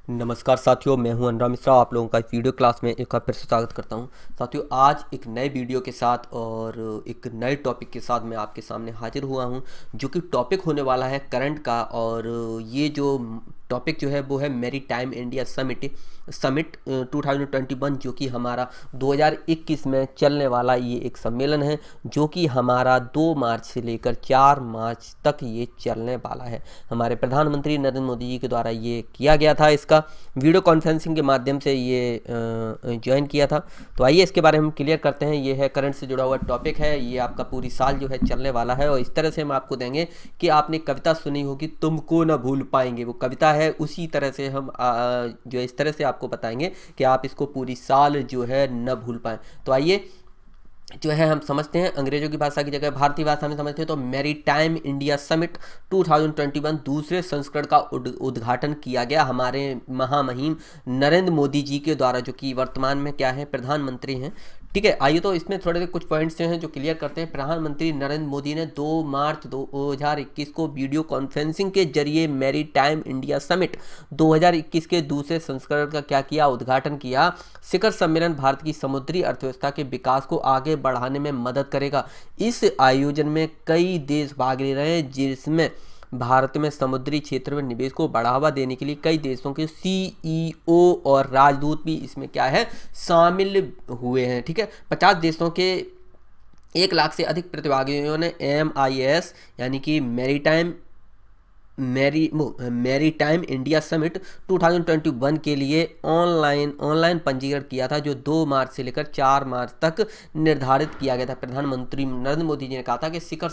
नमस्कार साथियों, मैं हूं अनुराग मिश्रा। आप लोगों का इस वीडियो क्लास में एक बार फिर से स्वागत करता हूं। साथियों, आज एक नए वीडियो के साथ और एक नए टॉपिक के साथ मैं आपके सामने हाजिर हुआ हूं, जो कि टॉपिक होने वाला है करंट का। और ये जो टॉपिक जो है वो है मेरी टाइम इंडिया समिट 2021, जो कि हमारा 2021 में चलने वाला ये एक सम्मेलन है, जो कि हमारा 2 मार्च से लेकर 4 मार्च तक ये चलने वाला है। हमारे प्रधानमंत्री नरेंद्र मोदी जी के द्वारा ये किया गया था, इसका वीडियो कॉन्फ्रेंसिंग के माध्यम से ये ज्वाइन किया था। तो आइए इसके बारे में हम क्लियर करते हैं। ये है करंट से जुड़ा हुआ टॉपिक है, ये आपका पूरी साल जो है चलने वाला है। और इस तरह से हम आपको देंगे कि आपने कविता सुनी होगी, तुमको न भूल पाएंगे, वो कविता है, उसी तरह से हम जो इस तरह से आपको बताएंगे कि आप इसको पूरी साल जो है न भूल पाएँ। तो आइए जो है हम समझते हैं, अंग्रेजों की भाषा की जगह भारतीय भाषा में समझते हैं। तो मेरी टाइम इंडिया समिट 2021 दूसरे संस्करण का उद्घाटन किया गया हमारे महामहिम नरेंद्र मोदी जी के द्वारा, जो कि वर्तमान में क्या है, प्रधानमंत्री हैं। ठीक है, आइए तो इसमें थोड़े से कुछ पॉइंट्स जो हैं जो क्लियर करते हैं। प्रधानमंत्री नरेंद्र मोदी ने 2 मार्च 2021 को वीडियो कॉन्फ्रेंसिंग के जरिए मेरी टाइम इंडिया समिट 2021 के दूसरे संस्करण का क्या किया, उद्घाटन किया। शिखर सम्मेलन भारत की समुद्री अर्थव्यवस्था के विकास को आगे बढ़ाने में मदद करेगा। इस आयोजन में कई देश भाग ले रहे हैं, जिसमें भारत में समुद्री क्षेत्र में निवेश को बढ़ावा देने के लिए कई देशों के सीईओ और राजदूत भी इसमें क्या है, शामिल हुए हैं। ठीक है, 50 देशों के 1 लाख से अधिक प्रतिभागियों ने MIS यानी कि मेरी टाइम इंडिया समिट 2021 के लिए ऑनलाइन पंजीकरण किया था, जो 2 मार्च से लेकर 4 मार्च तक निर्धारित किया गया था। प्रधानमंत्री नरेंद्र मोदी जी ने कहा था कि शिखर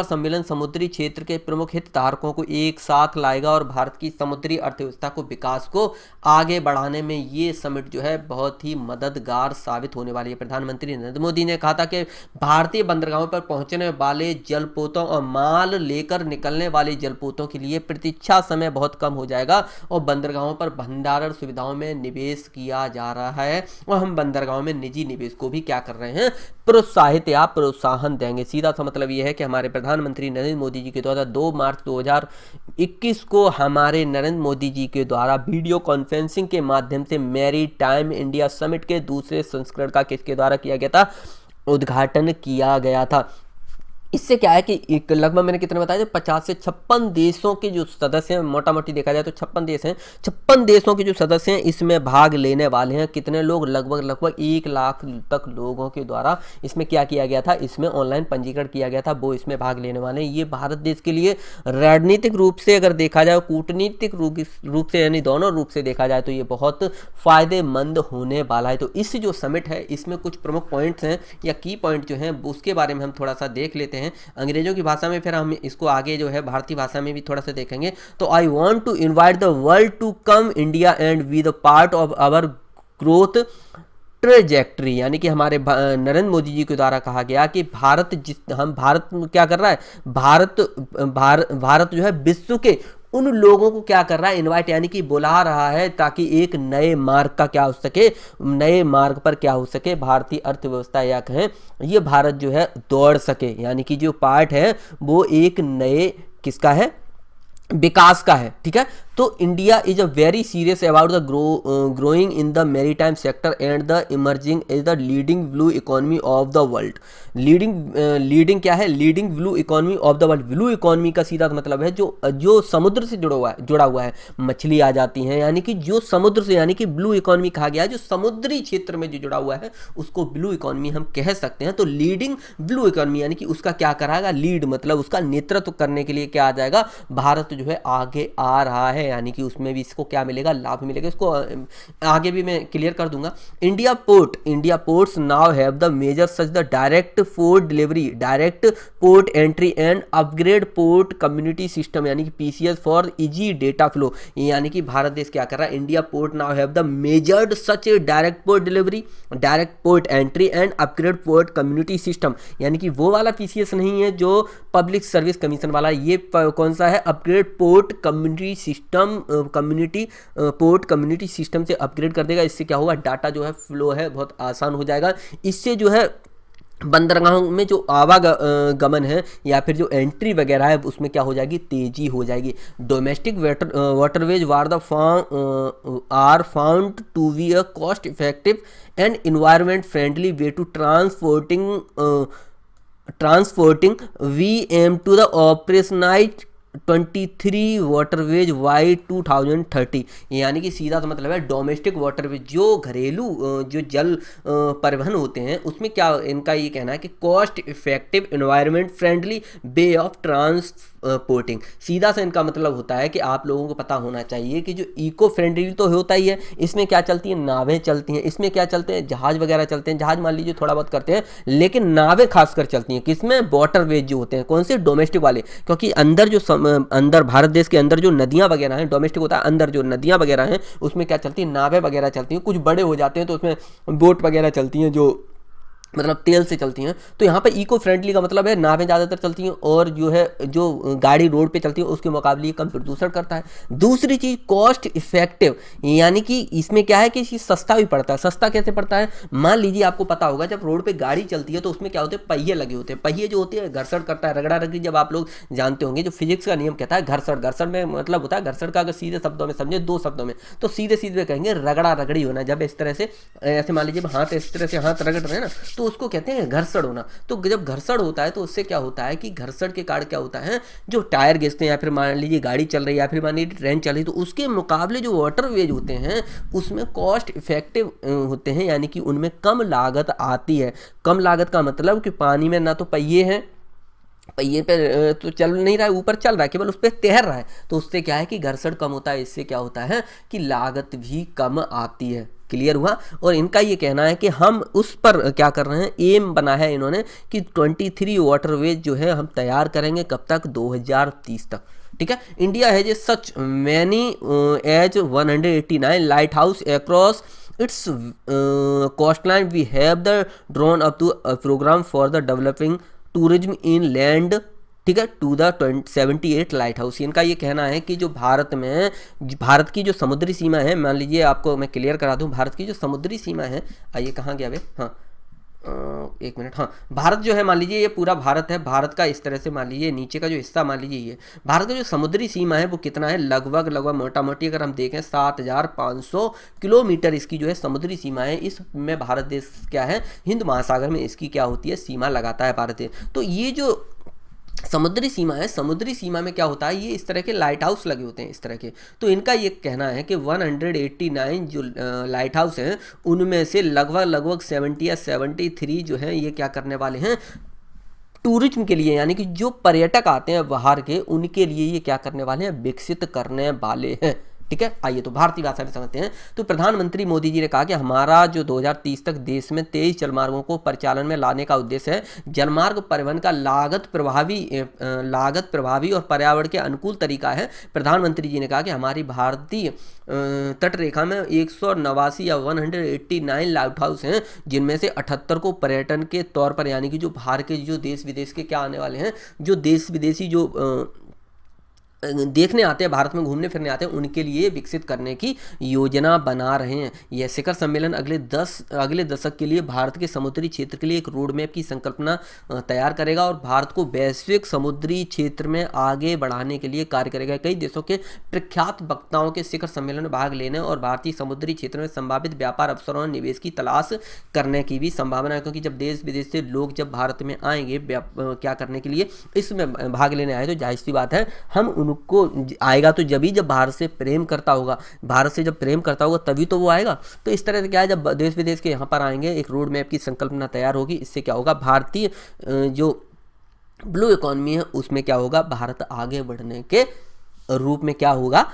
सम्मेलन समुद्री क्षेत्र के प्रमुख हितधारकों को एक साथ लाएगा और भारत की समुद्री अर्थव्यवस्था को विकास को आगे बढ़ाने में ये समिट जो है बहुत ही मददगार साबित होने वाली है। प्रधानमंत्री नरेंद्र मोदी ने कहा था कि भारतीय बंदरगाहों पर पहुंचने वाले जलपोतों और माल लेकर निकलने वाले जलपोतों के लिए प्रतीक्षा समय बहुत कम हो जाएगा और बंदरगाहों पर भंडारण सुविधाओं में निवेश किया जा रहा है। और हम बंदरगाहों में निजी निवेश को भी क्या कर रहे हैं, प्रोत्साहित या प्रोत्साहन देंगे। सीधा सा मतलब यह है कि हमारे प्रधानमंत्री नरेंद्र मोदी जी के द्वारा 2 मार्च 2021 को हमारे नरेंद्र मोदी जी के द्वारा वीडियो कॉन्फ्रेंसिंग के माध्यम से मेरी टाइम इंडिया समिट के दूसरे संस्करण का किसके द्वारा किया गया था, उद्घाटन किया गया था। इससे क्या है कि एक लगभग मैंने कितने बताया, 50 से 56 देशों के जो सदस्य हैं, मोटा मोटी देखा जाए तो 56 देश हैं, 56 देशों के जो सदस्य हैं इसमें भाग लेने वाले हैं। कितने लोग, लगभग 1 लाख तक लोगों के द्वारा इसमें क्या किया गया था, इसमें ऑनलाइन पंजीकरण किया गया था, वो इसमें भाग लेने वाले हैं। ये भारत देश के लिए रणनीतिक रूप से अगर देखा जाए, कूटनीतिक रूप से यानी दोनों रूप से देखा जाए तो ये बहुत फायदेमंद होने वाला है। तो इस जो समिट है इसमें कुछ प्रमुख पॉइंट्स हैं या की पॉइंट जो हैं उसके बारे में हम थोड़ा सा देख लेते हैं अंग्रेजों की भाषा में, फिर हम इसको आगे जो है भारतीय भाषा में भी थोड़ा सा देखेंगे। तो I want to invite the world to come India and be the part of our growth trajectory, यानी कि हमारे नरेंद्र मोदी जी के द्वारा कहा गया कि भारत क्या कर रहा है, भारत जो है विश्व के उन लोगों को क्या कर रहा है, इनवाइट यानी कि बुला रहा है, ताकि एक नए मार्ग का क्या हो सके, नए मार्ग पर क्या हो सके, भारतीय अर्थव्यवस्था या कहें ये भारत जो है दौड़ सके। यानी कि जो पार्ट है वो एक नए किसका है, विकास का है। ठीक है, तो India is a very serious about the growing in the maritime sector and the emerging is the leading blue economy of the world. Leading क्या है, leading blue economy of the world. Blue economy का सीधा मतलब है जो समुद्र से जुड़ा हुआ है, मछली आ जाती हैं, यानी कि जो समुद्र से, यानी कि ब्लू इकोनॉमी कहा गया है, जो समुद्री क्षेत्र में जो जुड़ा हुआ है उसको ब्लू इकोनॉमी हम कह सकते हैं। तो लीडिंग ब्लू इकोनॉमी यानी कि उसका क्या कराएगा, लीड मतलब उसका नेतृत्व करने के लिए क्या आ जाएगा, भारत जो है आगे आ रहा है, यानी कि उसमें भी इसको क्या मिलेगा, लाभ मिलेगा। इसको आगे भी मैं क्लियर कर दूंगा। India ports now have the major such the direct port delivery, direct port entry and upgrade port community system, यानी कि PCS for easy data flow. यानी कि भारत देश क्या कर रहा है, India port now have the measured such direct port delivery, direct port entry and upgrade port community system, यानी कि वो वाला PCS नहीं है जो पब्लिक सर्विस कमीशन वाला, ये कौन सा है, अपग्रेड पोर्ट कम्युनिटी सिस्टम से अपग्रेड कर देगा। इससे क्या होगा, डाटा जो है फ्लो है बहुत आसान हो जाएगा। इससे जो है बंदरगाहों में जो आवागमन है या फिर जो एंट्री वगैरह है उसमें क्या हो जाएगी, तेजी हो जाएगी। Domestic waterways are found to be a cost effective and environment friendly way to transporting we aim to the operationalise 23 waterways by 2030। यानी कि सीधा तो मतलब है डोमेस्टिक वाटरवेज जो घरेलू जो जल परिवहन होते हैं उसमें क्या इनका ये कहना है कि cost effective environment friendly way of transporting. सीधा सा इनका मतलब होता है कि आप लोगों को पता होना चाहिए कि जो इको फ्रेंडली तो होता ही है, इसमें क्या चलती हैं, नावें चलती हैं, इसमें क्या चलते हैं, जहाज वगैरह चलते हैं, जहाज मान लीजिए थोड़ा बहुत करते हैं, लेकिन नावें खासकर चलती हैं किसमें, वाटरवेज जो होते हैं, कौन से, डोमेस्टिक वाले। क्योंकि अंदर जो अंदर भारत देश के अंदर जो नदियां वगैरह हैं, डोमेस्टिक होता है, अंदर जो नदियां वगैरह हैं उसमें क्या चलती हैं, नावें वगैरह चलती हैं। कुछ बड़े हो जाते हैं तो उसमें बोट वगैरह चलती हैं जो मतलब तेल से चलती हैं। तो यहाँ पे इको फ्रेंडली का मतलब है नावें ज़्यादातर चलती हैं और जो है जो गाड़ी रोड पे चलती है उसके मुकाबले ये कम प्रदूषण करता है। दूसरी चीज़ कॉस्ट इफेक्टिव, यानी कि इसमें क्या है कि ये सस्ता भी पड़ता है। सस्ता कैसे पड़ता है, मान लीजिए आपको पता होगा जब रोड पे गाड़ी चलती है तो उसमें क्या होते हैं, पहिए लगे होते हैं। पहिए जो होते हैं घर्षण करता है, रगड़ा रगड़ी, जब आप लोग जानते होंगे जो फिजिक्स का नियम कहता है घर्षण, घर्षण में मतलब होता है, घर्षण का अगर सीधे शब्दों में समझे, दो शब्दों में, तो सीधे सीधे कहेंगे रगड़ा रगड़ी होना। जब इस तरह से ऐसे मान लीजिए हाथ इस तरह से हाथ रगड़ रहे हैं ना तो उसको कहते हैं घर्षण होना। तो जब घर्षण होता है तो उससे क्या होता है कि घर्षण के कारण क्या होता है, जो टायर घिसते हैं या फिर मान लीजिए गाड़ी चल रही है या फिर मान लीजिए ट्रेन चल रही है तो उसके मुकाबले जो वाटरवेज होते हैं उसमें कॉस्ट इफेक्टिव होते हैं, यानी कि उनमें कम लागत आती है। कम लागत का मतलब कि पानी में ना तो पहिए हैं, पहिए पे तो चल नहीं रहा है, ऊपर चल रहा है, केवल उस पर तैर रहा है, तो उससे क्या है कि घर्षण कम होता है। इससे क्या होता है कि लागत भी कम आती है। क्लियर हुआ। और इनका ये कहना है कि हम उस पर क्या कर रहे हैं, एम बना है इन्होंने कि 23 वाटरवेज जो है हम तैयार करेंगे, कब तक, 2030 तक। ठीक है। India has a such many as 189 light house across its coastline. We have the drawn up to programme for the developing tourism inland, ठीक है, टू द 78 लाइट हाउस। इनका ये कहना है कि जो भारत में, भारत की जो समुद्री सीमा है, मान लीजिए आपको मैं क्लियर करा दूं, भारत की जो समुद्री सीमा है, आइए कहाँ गया वे, हाँ एक मिनट, हाँ, भारत जो है मान लीजिए ये पूरा भारत है, भारत का इस तरह से मान लीजिए नीचे का जो हिस्सा मान लीजिए ये भारत का जो समुद्री सीमा है वो कितना है, लगभग मोटा मोटी अगर हम देखें 7500 किलोमीटर इसकी जो है समुद्री सीमा है। इसमें भारत देश क्या है, हिंद महासागर में इसकी क्या होती है, सीमा लगाता है भारत देश। तो ये जो समुद्री सीमा है, समुद्री सीमा में क्या होता है, ये इस तरह के लाइट हाउस लगे होते हैं इस तरह के। तो इनका ये कहना है कि 189 जो लाइट हाउस हैं उनमें से लगभग 70 या 73 जो हैं ये क्या करने वाले हैं, टूरिज्म के लिए, यानी कि जो पर्यटक आते हैं बाहर के उनके लिए ये क्या करने वाले हैं, विकसित करने वाले हैं। ठीक है। आइए तो भारतीय भाषा में समझते हैं। तो प्रधानमंत्री मोदी जी ने कहा कि हमारा जो 2030 तक देश में 23 जलमार्गों को परिचालन में लाने का उद्देश्य है। जलमार्ग परिवहन का लागत प्रभावी और पर्यावरण के अनुकूल तरीका है। प्रधानमंत्री जी ने कहा कि हमारी भारतीय तट रेखा में 189 या 189 लाइट हाउस हैं, जिनमें से 78 को पर्यटन के तौर पर, यानी कि जो बाहर के जो देश विदेश के क्या आने वाले हैं, जो देश विदेशी जो देखने आते हैं, भारत में घूमने फिरने आते हैं, उनके लिए विकसित करने की योजना बना रहे हैं। यह शिखर सम्मेलन अगले दशक के लिए भारत के समुद्री क्षेत्र के लिए एक रोड मैप की संकल्पना तैयार करेगा और भारत को वैश्विक समुद्री क्षेत्र में आगे बढ़ाने के लिए कार्य करेगा। कई देशों के प्रख्यात वक्ताओं के शिखर सम्मेलन में भाग लेने और भारतीय समुद्री क्षेत्र में संभावित व्यापार अवसरों और निवेश की तलाश करने की भी संभावना है, क्योंकि जब देश विदेश से लोग जब भारत में आएंगे क्या करने के लिए, इसमें भाग लेने आए, तो जाहिर सी बात है हम को आएगा तो जब भारत से प्रेम करता होगा, भारत से जब प्रेम करता होगा तभी तो वो आएगा। तो इस तरह से क्या है, जब देश विदेश के यहाँ पर आएंगे एक रोड मैप की संकल्पना तैयार होगी। इससे क्या होगा, भारतीय जो ब्लू इकोनॉमी है उसमें क्या होगा, भारत आगे बढ़ने के रूप में क्या होगा,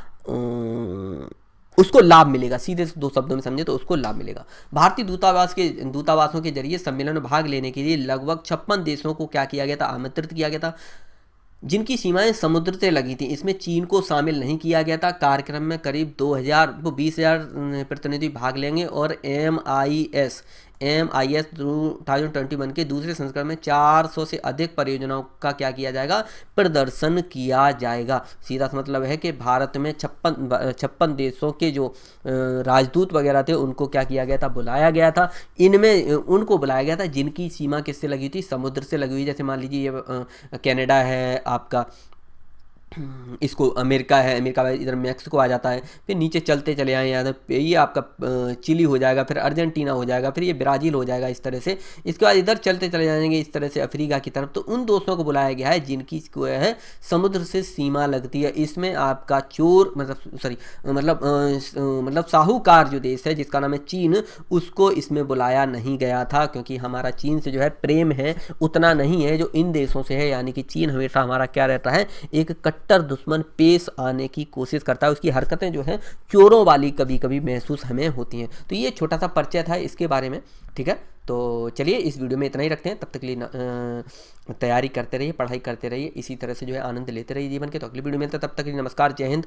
उसको लाभ मिलेगा। सीधे दो शब्दों में समझे तो उसको लाभ मिलेगा। भारतीय दूतावासों के जरिए सम्मेलन में भाग लेने के लिए लगभग 56 देशों को क्या किया गया था, आमंत्रित किया गया था, जिनकी सीमाएं समुद्र से लगी थी। इसमें चीन को शामिल नहीं किया गया था। कार्यक्रम में करीब 20,000 प्रतिनिधि भाग लेंगे और MIS 2021 के दूसरे संस्करण में 400 से अधिक परियोजनाओं का क्या किया जाएगा, प्रदर्शन किया जाएगा। सीधा सा मतलब है कि भारत में 56 देशों के जो राजदूत वगैरह थे उनको क्या किया गया था, बुलाया गया था। इनमें उनको बुलाया गया था जिनकी सीमा किससे लगी थी, समुद्र से लगी हुई। जैसे मान लीजिए ये कनाडा है आपका, इसको अमेरिका है, अमेरिका इधर मैक्सिको आ जाता है, फिर नीचे चलते चले आए यहाँ ये आपका चिली हो जाएगा, फिर अर्जेंटीना हो जाएगा, फिर ये ब्राज़ील हो जाएगा इस तरह से। इसके बाद इधर चलते चले जाएंगे इस तरह से अफ्रीका की तरफ। तो उन दोस्तों को बुलाया गया है जिनकी को है समुद्र से सीमा लगती है। इसमें आपका चोर मतलब साहूकार जो देश है जिसका नाम है चीन, उसको इसमें बुलाया नहीं गया था, क्योंकि हमारा चीन से जो है प्रेम है उतना नहीं है जो इन देशों से है। यानी कि चीन हमेशा हमारा क्या रहता है, एक कट्टर दुश्मन पेश आने की कोशिश करता है। उसकी हरकतें जो हैं चोरों वाली कभी कभी महसूस हमें होती हैं। तो ये छोटा सा परिचय था इसके बारे में, ठीक है। तो चलिए इस वीडियो में इतना ही रखते हैं, तब तक के लिए तैयारी करते रहिए, पढ़ाई करते रहिए, इसी तरह से जो है आनंद लेते रहिए जीवन के। तो अगली वीडियो में मिलते हैं, तब तक के लिए नमस्कार, जय हिंद।